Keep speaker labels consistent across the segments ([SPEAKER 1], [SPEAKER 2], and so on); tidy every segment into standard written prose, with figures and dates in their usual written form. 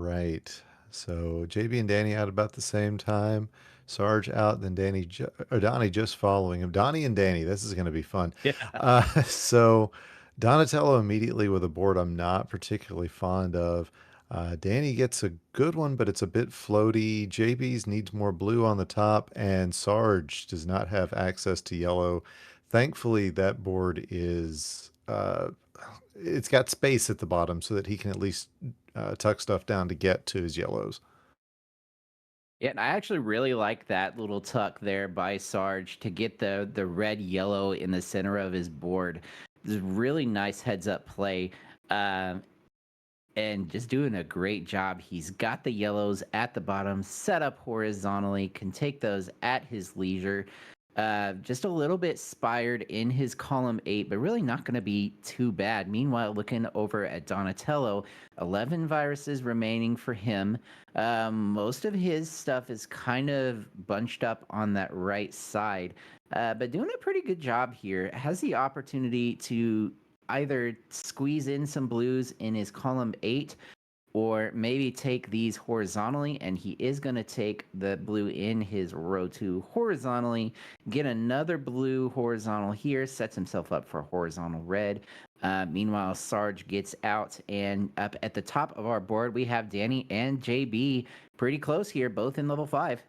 [SPEAKER 1] right. So JB and Danny out about the same time. Sarge out, then Donnie just following him. Donnie and Danny, this is going to be fun.
[SPEAKER 2] Yeah.
[SPEAKER 1] So Donatello immediately with a board I'm not particularly fond of. Danny gets a good one, but it's a bit floaty. JB's needs more blue on the top, and Sarge does not have access to yellow. Thankfully, that board is it's got space at the bottom so that he can at least tuck stuff down to get to his yellows.
[SPEAKER 2] Yeah, and I actually really like that little tuck there by Sarge to get the red yellow in the center of his board. This is really nice heads up play. Um, and just doing a great job. He's got the yellows at the bottom, set up horizontally, can take those at his leisure. Just a little bit spired in his column 8, but really not going to be too bad. Meanwhile, looking over at Donatello, 11 viruses remaining for him. Most of his stuff is kind of bunched up on that right side, but doing a pretty good job here. Has the opportunity to either squeeze in some blues in his column 8 or maybe take these horizontally, and he is going to take the blue in his row 2 horizontally, get another blue horizontal here, sets himself up for horizontal red. Meanwhile, Sarge gets out, and up at the top of our board we have Danny and JB pretty close here, both in level 5.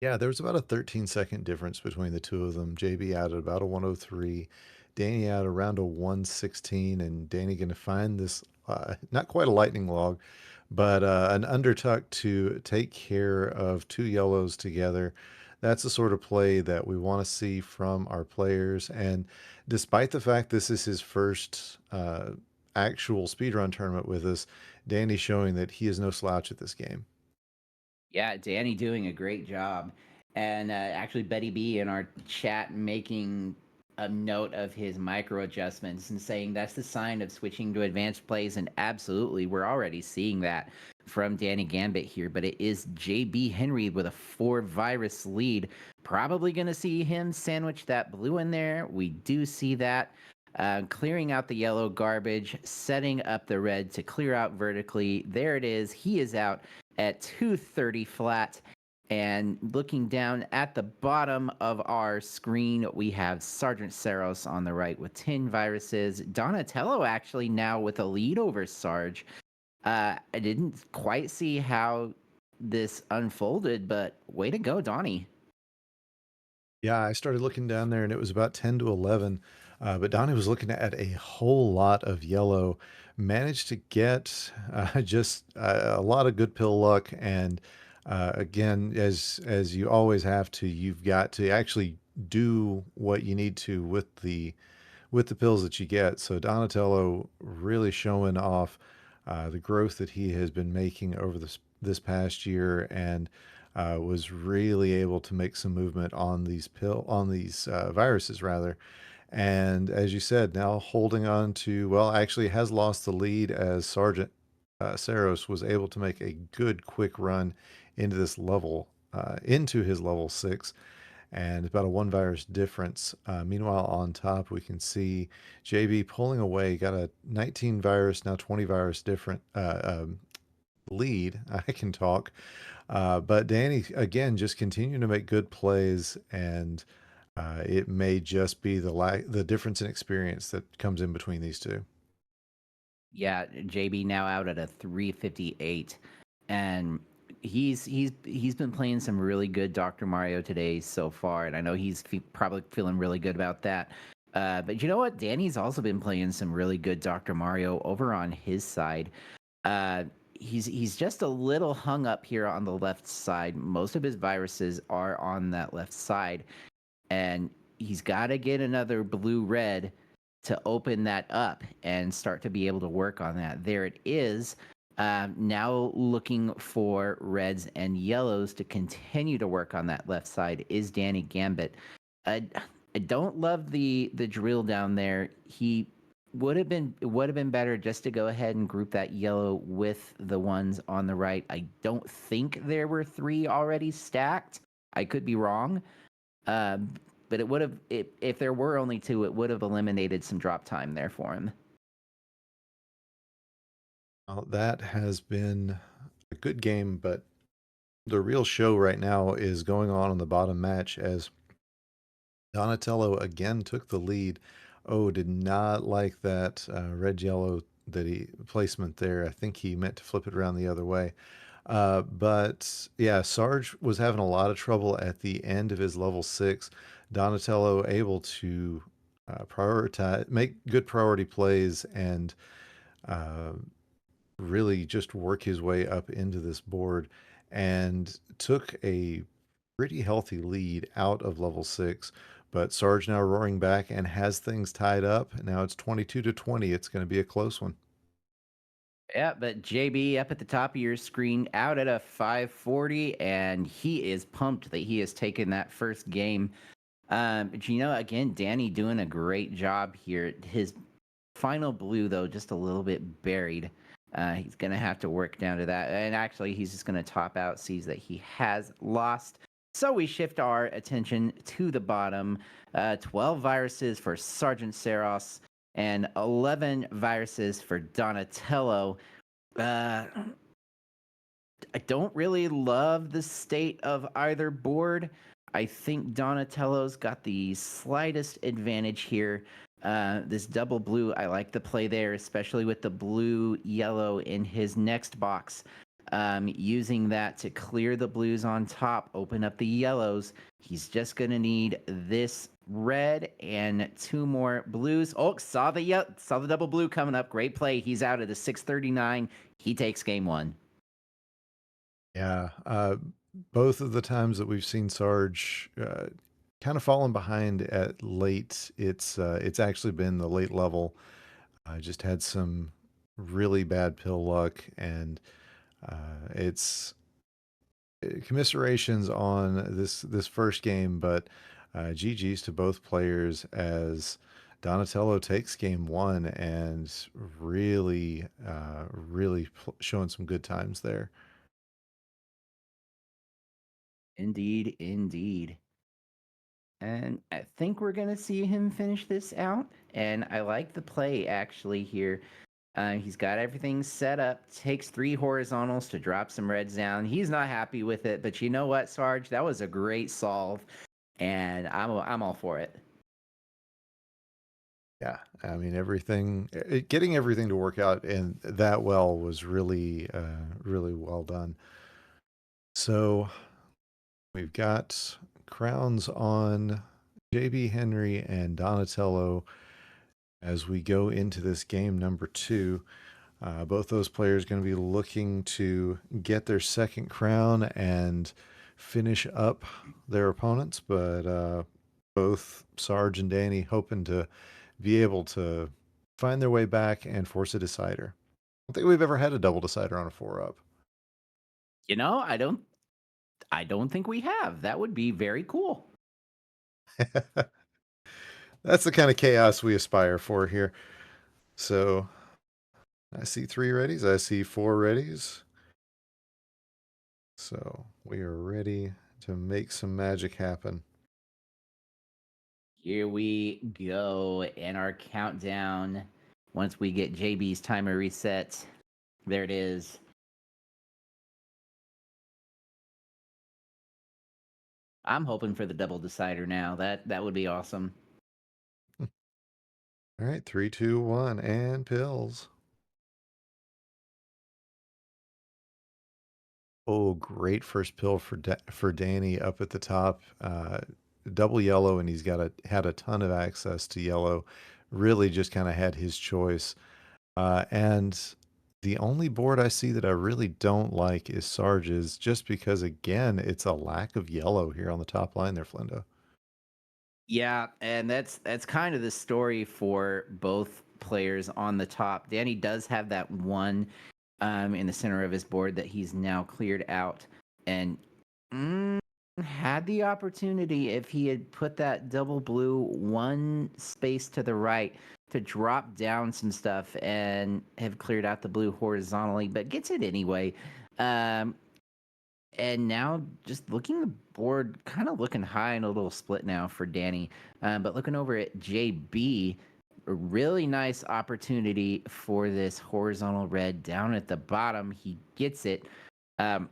[SPEAKER 1] Yeah, there was about a 13-second difference between the two of them. JB out at about a 103, Danny out around a 116, and Danny going to find this not quite a lightning log, but an undertuck to take care of two yellows together. That's the sort of play that we want to see from our players. And despite the fact this is his first actual speedrun tournament with us, Danny's showing that he is no slouch at this game.
[SPEAKER 2] Yeah, Danny doing a great job. And actually, Betty B in our chat making a note of his micro adjustments and saying that's the sign of switching to advanced plays. And absolutely, we're already seeing that from Danny Gambit here. But it is JB Henry with a 4 virus lead. Probably going to see him sandwich that blue in there. We do see that. Clearing out the yellow garbage, setting up the red to clear out vertically. There it is. He is out at 230 flat. And looking down at the bottom of our screen, we have SgtSarros on the right with 10 viruses. Donatello actually now with a lead over Sarge. I didn't quite see how this unfolded, but way to go, Donnie.
[SPEAKER 1] Yeah, I started looking down there and it was about 10 to 11. But Donnie was looking at a whole lot of yellow, managed to get just a lot of good pill luck. And again, as you always have to, you've got to actually do what you need to with the pills that you get. So Donatello really showing off the growth that he has been making over this past year, and was really able to make some movement on these viruses rather. And as you said, now holding on to, well, actually has lost the lead as Sergeant Saros was able to make a good quick run into this level, into his level 6, and about a 1 virus difference. Meanwhile, on top, we can see JB pulling away, got a 19 virus, now 20 virus different lead. I can talk. But Danny, again, just continuing to make good plays, and it may just be the difference in experience that comes in between these two.
[SPEAKER 2] Yeah, JB now out at a 358, and he's been playing some really good Dr. Mario today so far, and I know he's probably feeling really good about that. But you know what? Danny's also been playing some really good Dr. Mario over on his side. He's just a little hung up here on the left side. Most of his viruses are on that left side, and he's got to get another blue red to open that up and start to be able to work on that. There it is. Now looking for reds and yellows to continue to work on that left side is Danny Gambit. I don't love the drill down there. He would have been better just to go ahead and group that yellow with the ones on the right. I don't think there were 3 already stacked. I could be wrong. Um, but it would have, if there were only 2, it would have eliminated some drop time there for him.
[SPEAKER 1] Well, that has been a good game, but the real show right now is going on the bottom match as Donatello again took the lead. Oh, did not like that red yellow that he placement there. I think he meant to flip it around the other way. But yeah, Sarge was having a lot of trouble at the end of his level 6. Donatello able to prioritize, make good priority plays, and uh, really just work his way up into this board, and took a pretty healthy lead out of level 6. But Sarge now roaring back and has things tied up. Now it's 22-20. It's going to be a close one.
[SPEAKER 2] Yeah, but JB up at the top of your screen out at a 540, and he is pumped that he has taken that first game. But again, Danny doing a great job here. His final blue, though, just a little bit buried. He's going to have to work down to that. And actually, he's just going to top out, sees that he has lost. So we shift our attention to the bottom. 12 viruses for SgtSarros and 11 viruses for Donatello. Uh, I don't really love the state of either board. I think Donatello's got the slightest advantage here. This double blue, I like the play there, especially with the blue yellow in his next box. Using that to clear the blues on top, open up the yellows. He's just gonna need this red and two more blues. Oh, saw the double blue coming up. Great play. He's out at the 639. He takes game one.
[SPEAKER 1] Yeah, both of the times that we've seen Sarge kind of fallen behind at late, it's actually been the late level. I just had some really bad pill luck, and it's commiserations on this first game, but GG's to both players as Donatello takes game one and really showing some good times there.
[SPEAKER 2] Indeed, indeed. And I think we're going to see him finish this out. And I like the play actually here. He's got everything set up, takes three horizontals to drop some reds down. He's not happy with it, but you know what, Sarge? That was a great solve, and I'm all for it.
[SPEAKER 1] Yeah, I mean getting everything to work out and that well was really well done. So we've got crowns on JB Henry and Donatello as we go into this game number 2. Both those players going to be looking to get their second crown and finish up their opponents, but both Sarge and Danny hoping to be able to find their way back and force a decider. I don't think we've ever had a double decider on a 4-up.
[SPEAKER 2] You know, I don't think we have. That would be very cool.
[SPEAKER 1] That's the kind of chaos we aspire for here. So I see 3 readies. I see 4 readies. So we are ready to make some magic happen.
[SPEAKER 2] Here we go, and our countdown. Once we get JB's timer reset, there it is. I'm hoping for the double decider now. That would be awesome.
[SPEAKER 1] All right, 3, 2, 1, and pills. Oh, great first pill for Danny up at the top. Double yellow, and he's had a ton of access to yellow. Really, just kind of had his choice. And the only board I see that I really don't like is Sarge's, just because again, it's a lack of yellow here on the top line there, Flindo.
[SPEAKER 2] Yeah, and that's kind of the story for both players on the top. Danny does have that one in the center of his board that he's now cleared out, and had the opportunity if he had put that double blue one space to the right to drop down some stuff and have cleared out the blue horizontally, but gets it anyway. Um, and now just looking the board, kind of looking high and a little split now for Danny. But looking over at JB, a really nice opportunity for this horizontal red down at the bottom. He gets it. Um,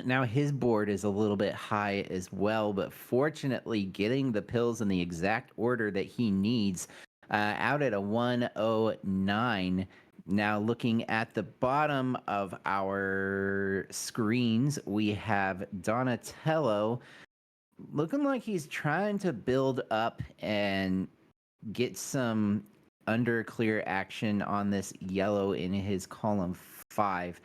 [SPEAKER 2] Now his board is a little bit high as well, but fortunately, getting the pills in the exact order that he needs out at a 109. Now, looking at the bottom of our screens, we have Donatello looking like he's trying to build up and get some under clear action on this yellow in his column 5.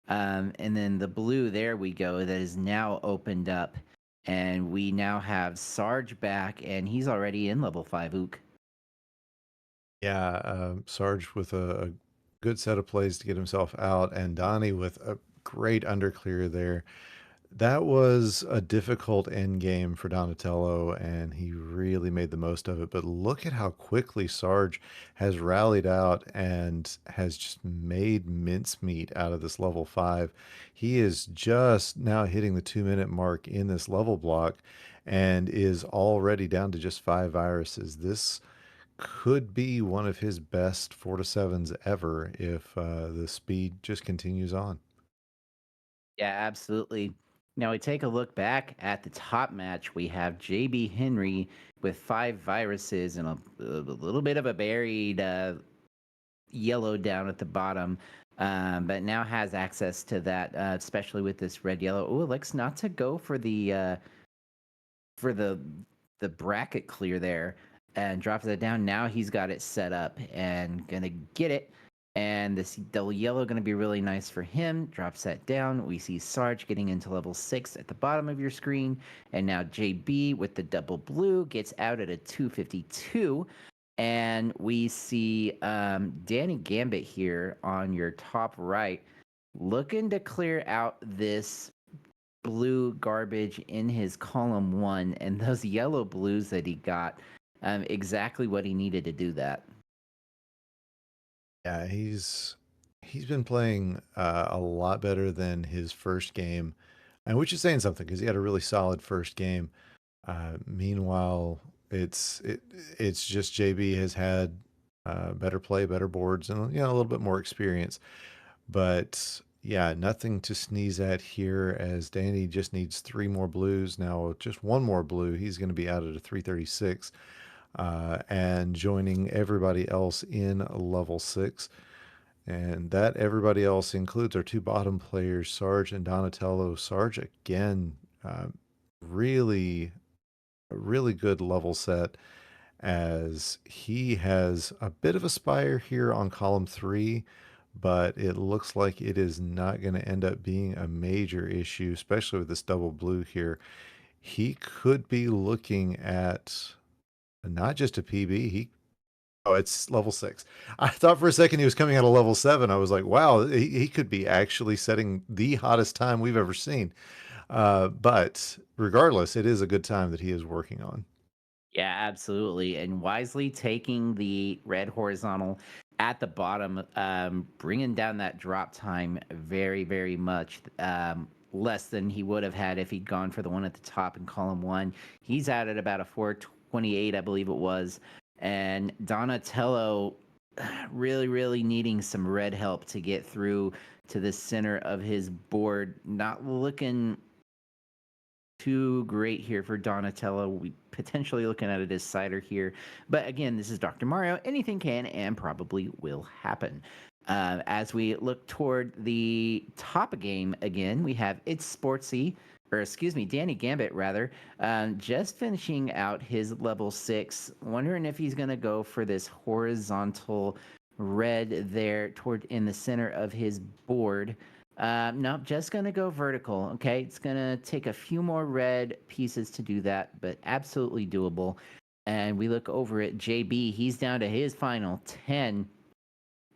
[SPEAKER 2] And then the blue, there we go, that is now opened up. And we now have Sarge back, and he's already in level 5 Ook.
[SPEAKER 1] Yeah, Sarge with a good set of plays to get himself out, and Donnie with a great underclear there. That was a difficult end game for Donatello, and he really made the most of it. But look at how quickly Sarge has rallied out and has just made mincemeat out of this level 5. He is just now hitting the 2-minute mark in this level block and is already down to just 5 viruses. This could be one of his best 4 to 7s ever if the speed just continues on.
[SPEAKER 2] Yeah, absolutely. Now we take a look back at the top match. We have JB Henry with 5 viruses and a little bit of a buried yellow down at the bottom, but now has access to that, especially with this red yellow. Oh, looks not to go for the bracket clear there and drops it down. Now he's got it set up and gonna get it. And this double yellow gonna be really nice for him. Drops that down. We see Sarge getting into level 6 at the bottom of your screen. And now JB with the double blue gets out at a 252. And we see DannyGambit here on your top right, looking to clear out this blue garbage in his column 1, and those yellow blues that he got, exactly what he needed to do that.
[SPEAKER 1] Yeah, he's been playing a lot better than his first game, and which is saying something because he had a really solid first game. Meanwhile, it's just JB has had better play, better boards, and a little bit more experience. But yeah, nothing to sneeze at here as Danny just needs 3 more blues. Now, just 1 more blue, he's going to be out at a 336 and joining everybody else in level 6. And that everybody else includes our 2 bottom players, Sarge and Donatello. Sarge, again, really, a really good level set as he has a bit of a spire here on column 3, but it looks like it is not going to end up being a major issue, especially with this double blue here. He could be looking at not just a PB. Oh, it's level 6. I thought for a second he was coming out of level 7. I was like, wow, he could be actually setting the hottest time we've ever seen. But regardless, it is a good time that he is working on.
[SPEAKER 2] Yeah, absolutely. And wisely taking the red horizontal at the bottom, bringing down that drop time very, very much. Less than he would have had if he'd gone for the one at the top in column 1. He's out at about a 428, I believe it was. And Donatello really, really needing some red help to get through to the center of his board. Not looking too great here for Donatello. We potentially looking at a decider here. But again, this is Dr. Mario. Anything can and probably will happen. As we look toward the top game again, we have It's Sportsy, or excuse me, DannyGambit rather, just finishing out his level 6. Wondering if he's going to go for this horizontal red there toward in the center of his board. Nope, just gonna go vertical. Okay, it's gonna take a few more red pieces to do that, but absolutely doable. And we look over at JB. He's down to his final 10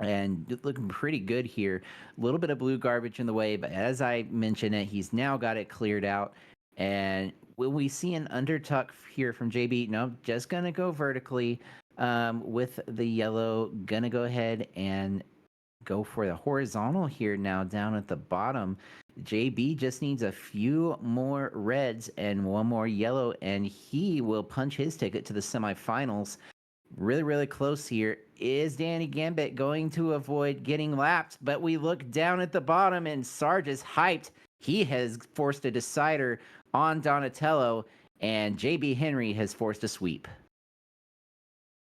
[SPEAKER 2] and looking pretty good here. A little bit of blue garbage in the way, but as I mentioned it, he's now got it cleared out. And will we see an undertuck here from JB? No, just gonna go vertically with the yellow. Gonna go ahead and go for the horizontal here now down at the bottom. JB just needs a few more reds and 1 more yellow, and he will punch his ticket to the semifinals. Really, really close here. Is Danny Gambit going to avoid getting lapped? But we look down at the bottom and Sarge is hyped. He has forced a decider on Donatello, and JB Henry has forced a sweep.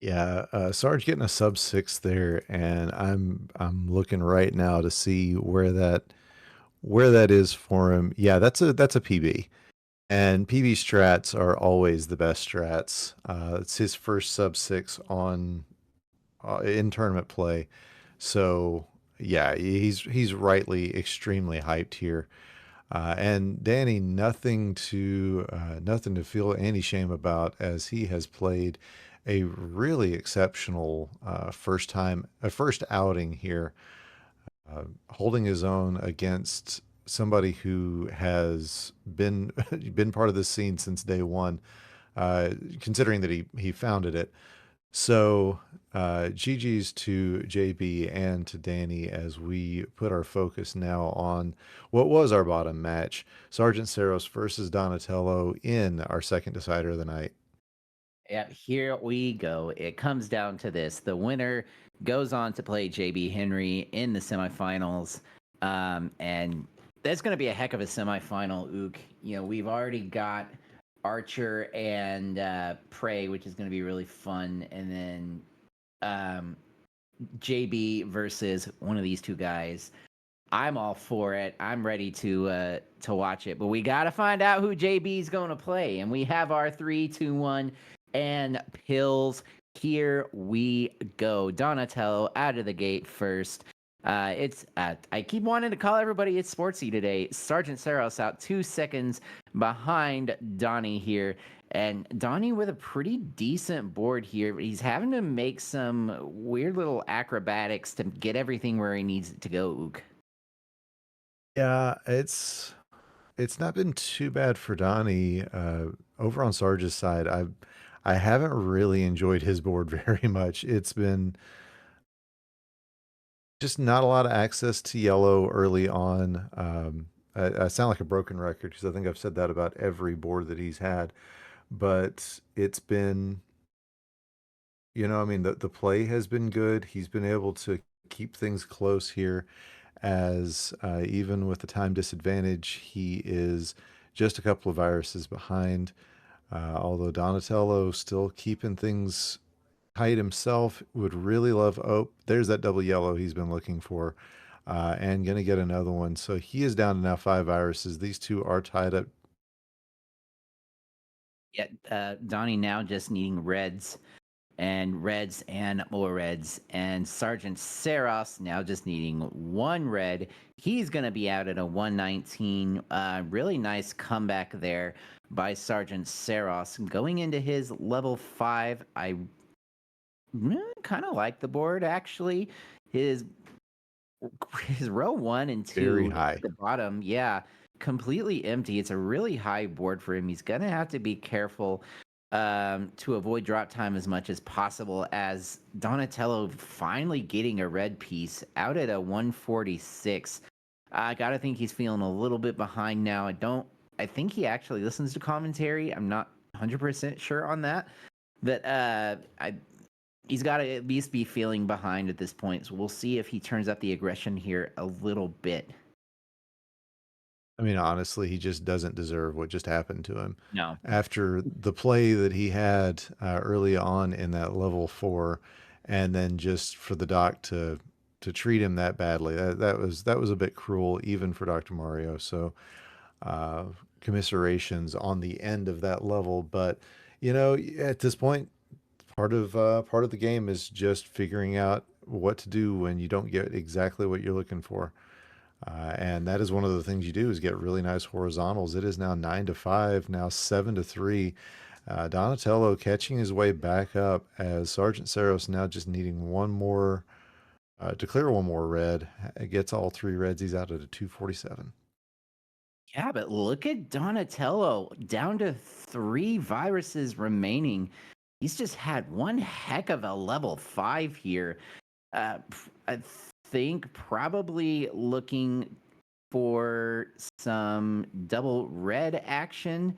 [SPEAKER 1] Yeah, Sarge getting a sub 6 there, and I'm looking right now to see where that is for him. Yeah, that's a PB. And PB strats are always the best strats. It's his first sub 6 on in tournament play. So, yeah, he's rightly extremely hyped here. And Danny, nothing to feel any shame about, as he has played a really exceptional first outing here, holding his own against somebody who has been been part of this scene since day one, considering that he founded it. So, GG's to JB and to Danny as we put our focus now on what was our bottom match, SgtSarros versus Donatello in our second decider of the night.
[SPEAKER 2] Yeah, here we go. It comes down to this. The winner goes on to play JB Henry in the semifinals. And that's going to be a heck of a semifinal, Ook. You know, we've already got Archer and Prey, which is going to be really fun. And then um, JB versus one of these two guys. I'm all for it. I'm ready to watch it. But we got to find out who JB's going to play. And we have our 3, 2, 1 and pills. Here we go. Donatello out of the gate first. It's I keep wanting to call everybody it's sportsy today. SgtSarros out 2 seconds behind Donnie here. And Donnie with a pretty decent board here. He's having to make some weird little acrobatics to get everything where he needs it to go, Ook.
[SPEAKER 1] Yeah, it's not been too bad for Donnie. Over on Sarge's side, I haven't really enjoyed his board very much. It's been just not a lot of access to yellow early on. I sound like a broken record because I think I've said that about every board that he's had, but it's been, I mean, the play has been good. He's been able to keep things close here, as even with the time disadvantage, he is just a couple of viruses behind. Although Donatello still keeping things tight himself, would really love. Oh, there's that double yellow he's been looking for, and gonna get another one. So he is down to now 5 viruses. These two are tied up.
[SPEAKER 2] Yeah, Donnie now just needing reds and more reds. And SgtSarros now just needing one red. He's going to be out at a 119. Really nice comeback there by SgtSarros. Going into his level 5, I kind of like the board actually. His his row 1 and 2
[SPEAKER 1] Very high.
[SPEAKER 2] at the bottom, yeah, completely empty. It's a really high board for him. He's gonna have to be careful to avoid drop time as much as possible. As Donatello finally getting a red piece out at a 146. I gotta think he's feeling a little bit behind now. I think he actually listens to commentary. I'm not 100% sure on that. But he's got to at least be feeling behind at this point. So we'll see if he turns up the aggression here a little bit.
[SPEAKER 1] I mean, honestly, he just doesn't deserve what just happened to him.
[SPEAKER 2] No.
[SPEAKER 1] After the play that he had early on in that level 4, and then just for the doc to treat him that badly, that was a bit cruel, even for Dr. Mario. So, uh, commiserations on the end of that level. But at this point, part of the game is just figuring out what to do when you don't get exactly what you're looking for. And that is one of the things you do, is get really nice horizontals. It is now 9-5, now 7-3. Donatello catching his way back up, as SgtSarros now just needing one more to clear one more red. Gets all 3 reds. He's out at a 247.
[SPEAKER 2] Yeah, but look at Donatello down to 3 viruses remaining. He's just had one heck of a level 5 here. I think probably looking for some double red action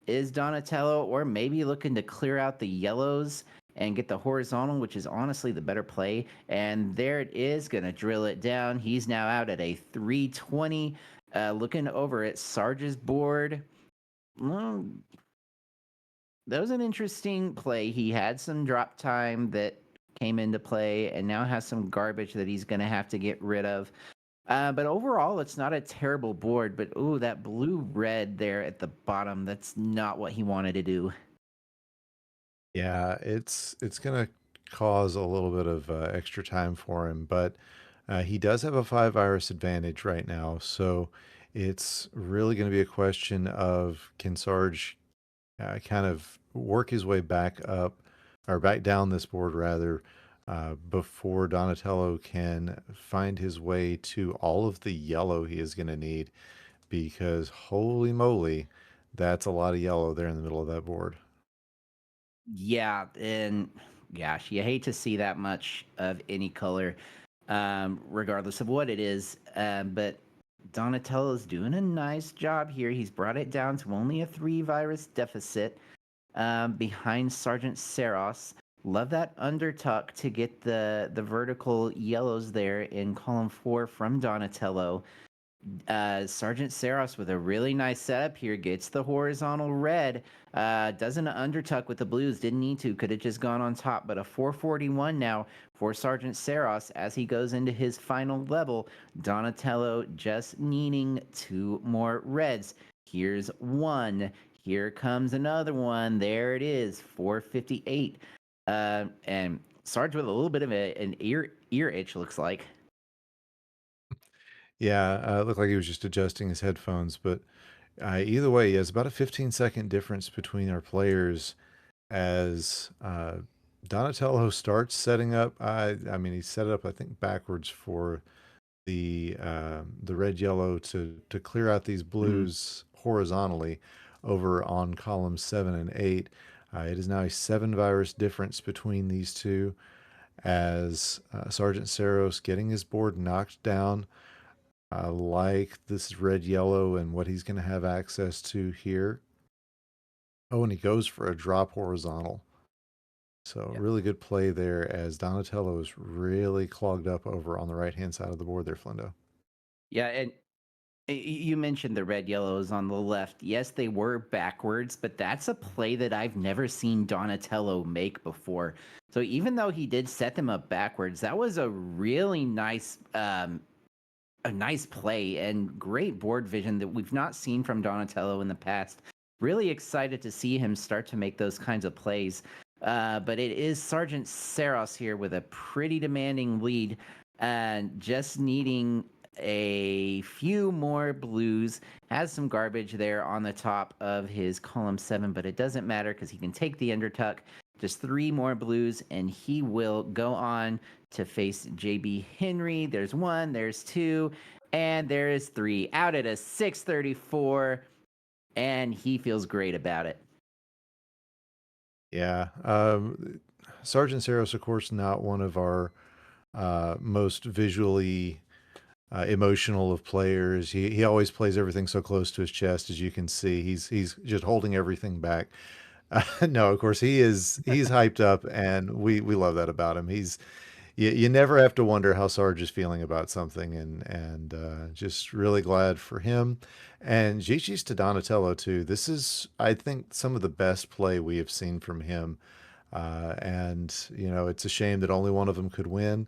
[SPEAKER 2] is Donatello, or maybe looking to clear out the yellows and get the horizontal, which is honestly the better play. And there it is, going to drill it down. He's now out at a 320. Looking over at Sarge's board. Well, that was an interesting play. He had some drop time that came into play and now has some garbage that he's going to have to get rid of. But overall, it's not a terrible board. But ooh, that blue red there at the bottom, that's not what he wanted to do.
[SPEAKER 1] Yeah, it's gonna cause a little bit of extra time for him, but he does have a 5 virus advantage right now, so it's really going to be a question of can Sarge kind of work his way back up or back down this board rather before Donatello can find his way to all of the yellow he is going to need because holy moly, that's a lot of yellow there in the middle of that board.
[SPEAKER 2] Yeah, and gosh, you hate to see that much of any color, regardless of what it is. But Donatello's doing a nice job here. He's brought it down to only a 3 virus deficit behind SgtSarros. Love that undertuck to get the vertical yellows there in column 4 from Donatello. SgtSarros with a really nice setup here gets the horizontal red. Doesn't undertuck with the blues. Didn't need to. Could have just gone on top. But a 441 now for SgtSarros as he goes into his final level. Donatello just needing 2 more reds. Here's one. Here comes another one. There it is. 458. And Sarge with a little bit of an ear itch, looks like.
[SPEAKER 1] Yeah, it looked like he was just adjusting his headphones, but either way, yeah, it's about a 15-second difference between our players as Donatello starts setting up. I mean, he set it up, I think, backwards for the red yellow to clear out these
[SPEAKER 2] Mm-hmm.
[SPEAKER 1] blues horizontally over on columns 7 and 8. It is now a 7 virus difference between these two as SgtSarros getting his board knocked down. I like this red yellow and what he's going to have access to here. Oh, and he goes for a drop horizontal. So really good play there as Donatello is really clogged up over on the right-hand side of the board there, Flindo.
[SPEAKER 2] Yeah, and you mentioned the red yellows on the left. Yes, they were backwards, but that's a play that I've never seen Donatello make before. So even though he did set them up backwards, that was a really nice a nice play and great board vision that we've not seen from Donatello in the past. Really excited to see him start to make those kinds of plays. But it is SgtSarros here with a pretty demanding lead and just needing a few more blues. Has some garbage there on the top of his column 7, but it doesn't matter because he can take the undertuck. Just 3 more blues, and he will go on to face JB Henry. There's 1, there's 2, and there is 3. Out at a 634, and he feels great about it.
[SPEAKER 1] Yeah. SgtSarros, of course, not one of our most visually emotional of players. He always plays everything so close to his chest, as you can see. He's just holding everything back. No, of course he's hyped up, and we love that about him. You never have to wonder how Sarge is feeling about something, and just really glad for him. And GG's to Donatello too. This is, I think, some of the best play we have seen from him. And it's a shame that only one of them could win,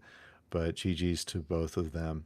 [SPEAKER 1] but GG's to both of them.